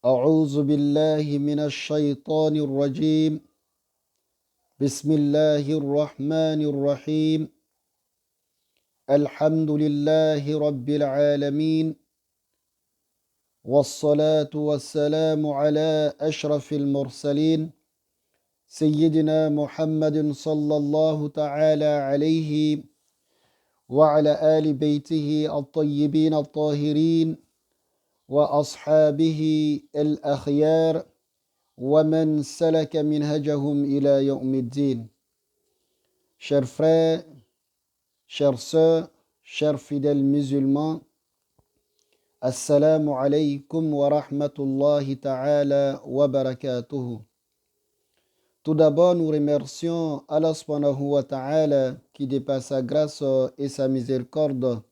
أعوذ بالله من الشيطان الرجيم. بسم الله الرحمن الرحيم. الحمد لله رب العالمين، والصلاة والسلام على أشرف المرسلين سيدنا محمد صلى الله تعالى عليه وعلى آل بيته الطيبين الطاهرين وأصحابه الأخيار ومن سلك منهجهم إلى يوم الدين. Chers frères, chères sœurs, chers fidèles musulmans, Assalamu alaikum wa rahmatullahi ta'ala wa barakatuhu. Tout d'abord, nous remercions Allah subhanahu wa ta'ala qui, de par sa grâce et sa miséricorde,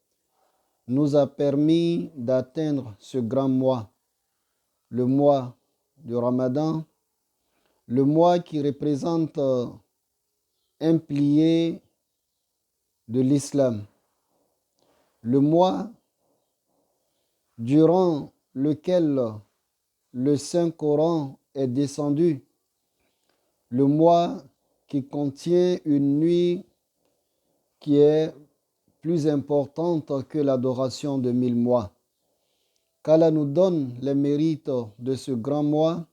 nous a permis d'atteindre ce grand mois, le mois du Ramadan, le mois qui représente un pilier de l'islam, le mois durant lequel le Saint-Coran est descendu, le mois qui contient une nuit qui est plus importante que l'adoration de 1000 mois. Qu'Allah nous donne les mérites de ce grand mois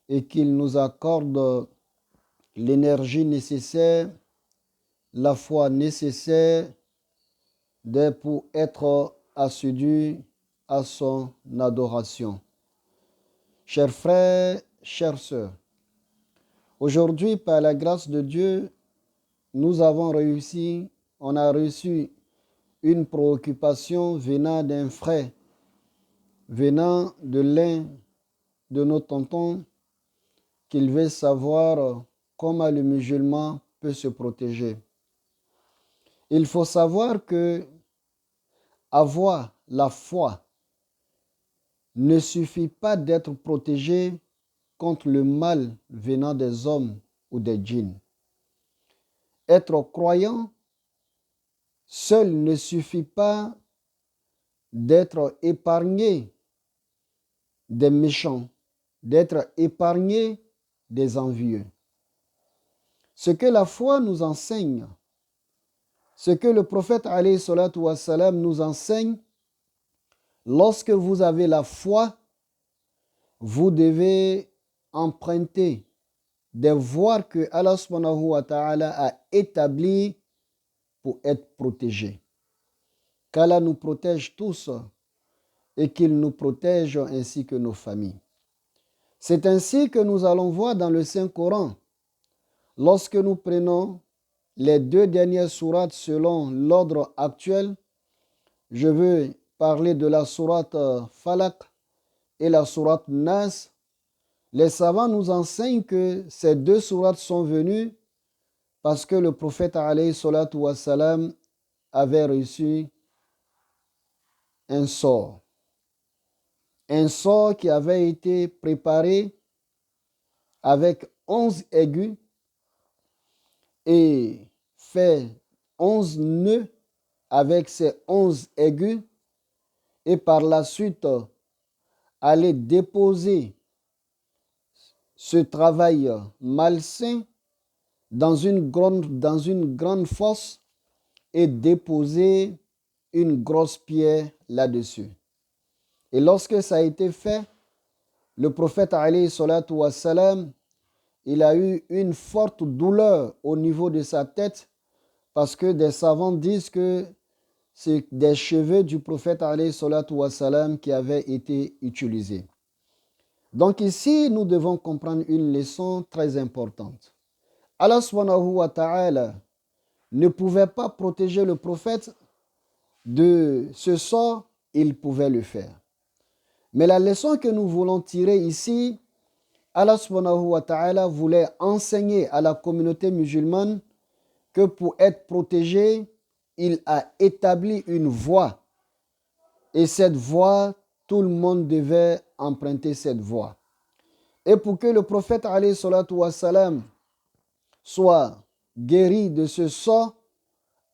et qu'il nous accorde l'énergie nécessaire, la foi nécessaire pour être assidu à son adoration. Chers frères, chères sœurs, aujourd'hui, par la grâce de Dieu, on a reçu une préoccupation venant d'un frère, venant de l'un de nos tontons, qu'il veut savoir comment le musulman peut se protéger. Il faut savoir que avoir la foi ne suffit pas d'être protégé contre le mal venant des hommes ou des djinns. Être croyant seul ne suffit pas d'être épargné des méchants, d'être épargné des envieux. Ce que la foi nous enseigne, ce que le prophète alayhi salatu wassalam nous enseigne, lorsque vous avez la foi, vous devez emprunter des voies que Allah subhanahu wa ta'ala a établies pour être protégé. Qu'Allah nous protège tous et qu'il nous protège ainsi que nos familles. C'est ainsi que nous allons voir dans le Saint-Coran, lorsque nous prenons les deux dernières sourates selon l'ordre actuel. Je veux parler de la sourate Falaq et la sourate Nas. Les savants nous enseignent que ces deux sourates sont venues parce que le prophète alayhi salatu wassalam avait reçu un sort qui avait été préparé avec 11 aigus et fait 11 nœuds avec ces 11 aigus, et par la suite aller déposer ce travail malsain dans une grande fosse et déposer une grosse pierre là-dessus. Et lorsque ça a été fait, le prophète alayhi salatu wassalam, il a eu une forte douleur au niveau de sa tête parce que des savants disent que c'est des cheveux du prophète alayhi salatu wassalam qui avaient été utilisés. Donc ici, nous devons comprendre une leçon très importante. Allah subhanahu wa ta'ala ne pouvait pas protéger le prophète de ce sort, il pouvait le faire. Mais la leçon que nous voulons tirer ici, Allah subhanahu wa ta'ala voulait enseigner à la communauté musulmane que pour être protégé, il a établi une voie. Et cette voie, tout le monde devait emprunter cette voie. Et pour que le prophète alayhi salatu wassalam soit guéri de ce sort,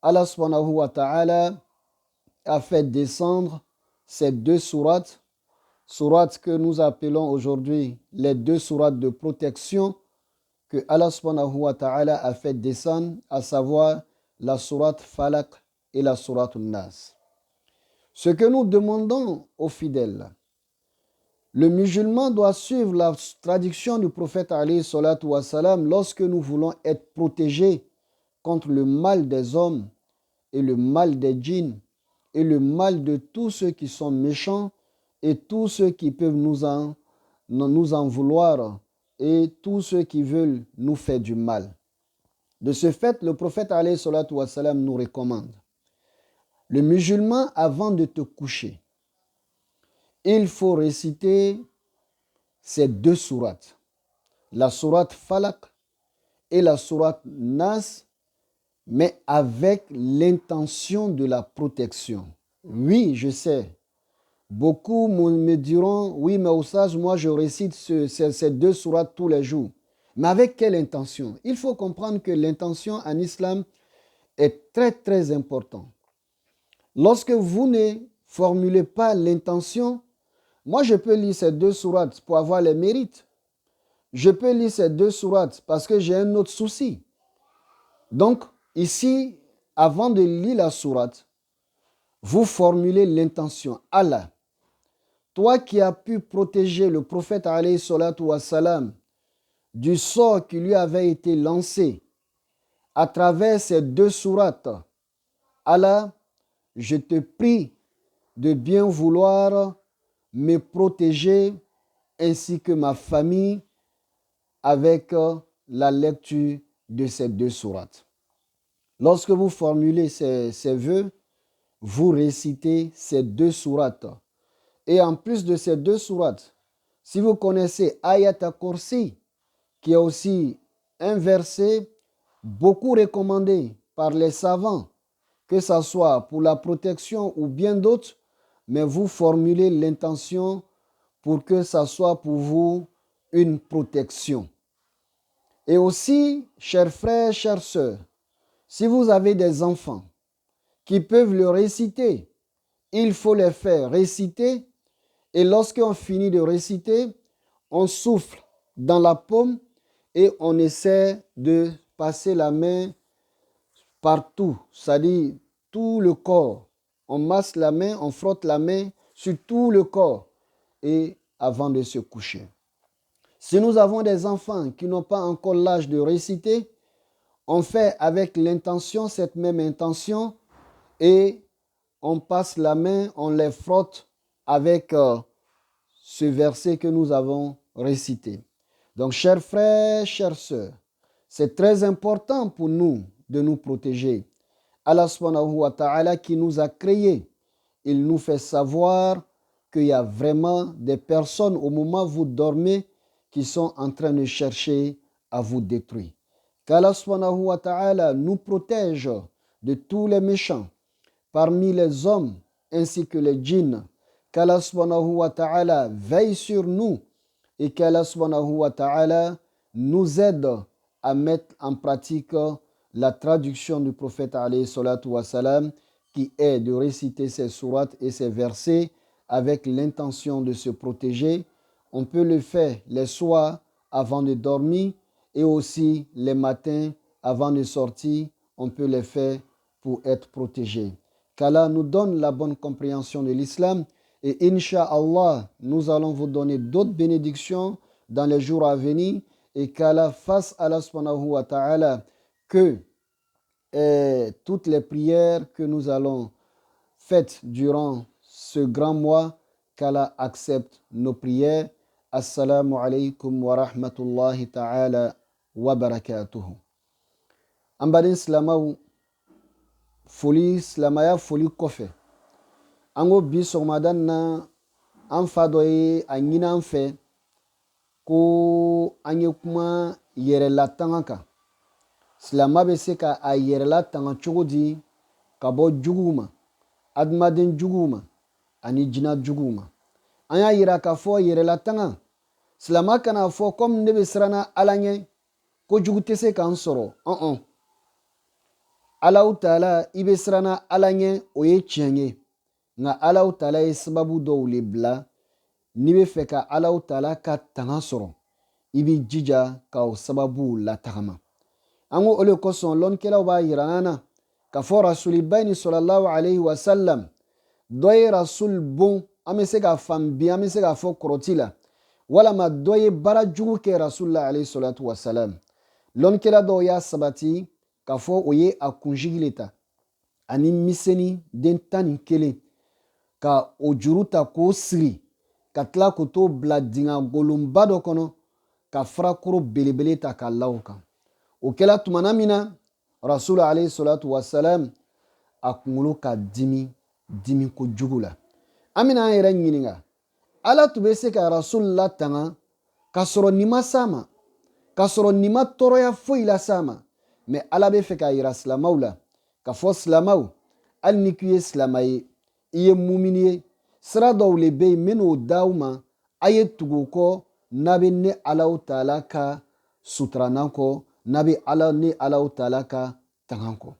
Allah subhanahu wa ta'ala a fait descendre ces deux sourates sourates que nous appelons aujourd'hui les 2 sourates de protection que Allah subhanahu wa ta'ala a fait descendre, à savoir la sourate Falaq et la sourate Nas. Ce que nous demandons aux fidèles, le musulman doit suivre la traduction du prophète alayhi salatu wa salam lorsque nous voulons être protégés contre le mal des hommes et le mal des djinns et le mal de tous ceux qui sont méchants et tous ceux qui peuvent nous en vouloir et tous ceux qui veulent nous faire du mal. De ce fait, le prophète alayhi salatu wa salam nous recommande, le musulman, avant de te coucher, il faut réciter ces 2 sourates, la sourate Falaq et la sourate Nas, mais avec l'intention de la protection. Oui, je sais, beaucoup me diront, oui, mais Oustaz, moi je récite ces 2 sourates tous les jours. Mais avec quelle intention? Il faut comprendre que l'intention en islam est très très importante. Lorsque vous ne formulez pas l'intention, moi je peux lire ces 2 sourates pour avoir les mérites. Je peux lire ces 2 sourates parce que j'ai un autre souci. Donc ici, avant de lire la sourate, vous formulez l'intention. Allah, toi qui as pu protéger le prophète alayhi salatu wa salam du sort qui lui avait été lancé à travers ces 2 sourates, Allah, je te prie de bien vouloir me protéger ainsi que ma famille avec la lecture de ces 2 sourates. Lorsque vous formulez ces vœux, vous récitez ces 2 sourates. Et en plus de ces 2 sourates, si vous connaissez Ayat al-Kursi, qui est aussi un verset beaucoup recommandé par les savants, que ce soit pour la protection ou bien d'autres, mais vous formulez l'intention pour que ça soit pour vous une protection. Et aussi, chers frères, chères sœurs, si vous avez des enfants qui peuvent le réciter, il faut les faire réciter. Et lorsqu'on finit de réciter, on souffle dans la paume et on essaie de passer la main partout, c'est-à-dire tout le corps. On masse la main, on frotte la main sur tout le corps et avant de se coucher. Si nous avons des enfants qui n'ont pas encore l'âge de réciter, on fait avec l'intention, cette même intention, et on passe la main, on les frotte avec ce verset que nous avons récité. Donc, chers frères, chères sœurs, c'est très important pour nous de nous protéger. Allah subhanahu wa ta'ala qui nous a créés, il nous fait savoir qu'il y a vraiment des personnes au moment où vous dormez qui sont en train de chercher à vous détruire. Qu'Allah subhanahu wa ta'ala nous protège de tous les méchants parmi les hommes ainsi que les djinns. Qu'Allah subhanahu wa ta'ala veille sur nous et qu'Allah subhanahu wa ta'ala nous aide à mettre en pratique la traduction du prophète alayhi salatu wa salam, qui est de réciter ces sourates et ces versets avec l'intention de se protéger. On peut le faire les soirs avant de dormir et aussi les matins avant de sortir. On peut les faire pour être protégé. Qu'Allah nous donne la bonne compréhension de l'islam et Inch'Allah, nous allons vous donner d'autres bénédictions dans les jours à venir et qu'Allah fasse Allah subhanahu wa ta'ala que toutes les prières que nous allons faire durant ce grand mois, qu'Allah accepte nos prières. Assalamu alaikum wa rahmatullahi ta'ala wa barakatuhu. Ambadin silamaw, silamaya foli kɔfɛ, an ko bi sɔgɔmada na an fa dɔ ye a ɲini an fɛ ko an ye kuma yɛrɛlatanga kan. Silama bɛ se ka a yɛrɛlatanga cogo di ka bɔ juguw ma, adamaden juguw ma ani jinɛ juguw ma. An y'a yira k'a fɔ yɛrɛlatanga, silama kana fɔ komi ne bɛ siranna Ala ɲɛ ko jugu tɛ se k'an sɔrɔ. Alahu Taala i bɛ siranna Ala ɲɛ, o ye tiɲɛ ye, nka Alahu Taala ye sababu dɔw le bila n'i bɛ fɛ ka Alahu Taala ka tanga sɔrɔ i b'i jija ka o sababu latagama. An ko o de kosɔn lɔnnikɛlaw b'a yira an na k'a fɔ rasuliba ni sallallahu alayhi wa sallam dɔ ye rasul bon an bɛ se k'a faamu bi an bɛ se k'a fɔ kɔrɔti la walama dɔ ye baara jugu kɛ rasul la alayhi salatu wa salam. Lɔnnikɛla dɔw y'a sabati k'a fɔ o ye a kunsigi le ta ani misɛnnin den 11 ka o juru ta k'o siri ka tila k'o to bila dingɛ golonba dɔ kɔnɔ ka farakoro belebele ta k'a la o kan. O kɛla tumana min na rasul alayhi salatu wa salam a kunkolo ka dimi kojugu la. An bɛna an yɛrɛ ɲininka Ala tun bɛ se ka rasul latanga ka sɔrɔ nin ma s'a ma, ka sɔrɔ nin ma tɔɔrɔya foyi la s'a ma, mais Ala bɛ fɛ k'a yira silamɛw la k'a fɔ silamɛw hali ni k'i ye silamɛ ye i ye mumini ye sira dɔw le bɛ yen n bɛ n'o d'aw ma a ye tugu o kɔ n'a bɛ ne Alahu Taala ka sutaranan kɔ n'a bɛ ne Alahu Taala ka tanga kɔ.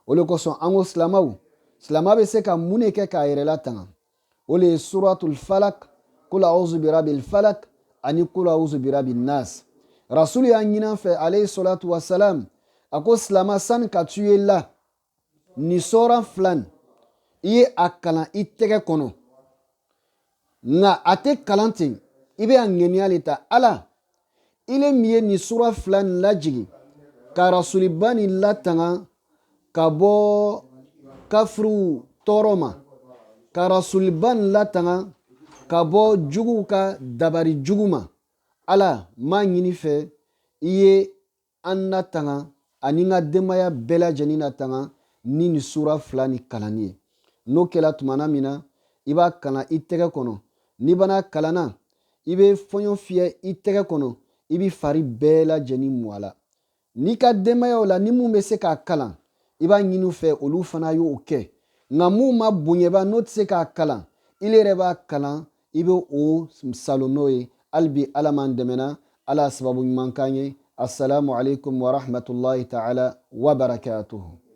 O de kosɔn an ko silamɛ bɛ se ka mun de kɛ k'a yɛrɛ latanga. O de ye suratul falak kul a'uzu birabil falak ani kul a'uzu birabin nas. Rasul y'a ɲini an fɛ alayhi salatu wa salam a ko silamɛ sani ka tu ye la nin sura filan i ye a kalan i tɛgɛ kɔnɔ nka a tɛ kalan ten i bɛ a ŋɛniya le ta Ala i le min ye nin sura fila nin lajigi ka rasuliba nin latanga ka bɔ kafiriw tɔɔrɔ ma ka rasuliba nin latanga ka bɔ juguw ka dabari jugu ma Ala m'a ɲini fɛ i ye an latanga ani n ka denbaya bɛɛ lajɛlen latanga ni nin sura fila nin kalanni ye. N'o kɛla tumana min na i b'a kalan i tɛgɛ kɔnɔ n'i bana kalanna i bɛ fɔɲɔ fiyɛ i tɛgɛ kɔnɔ i bɛ fari bɛɛ lajɛlen mun a la. N'i ka denbayaw la ni mun bɛ se k'a kalan i b'a ɲini u fɛ olu fana y'o kɛ nka mun ma bonyaba n'o tɛ se k'a kalan ile yɛrɛ b'a kalan i bɛ o salon n'o ye. Hali bi Ala m'an dɛmɛ Ala sababu ɲuman k'an ye. Assalamu alaikum wa rahmatullahi ta'ala wa barakatuhu.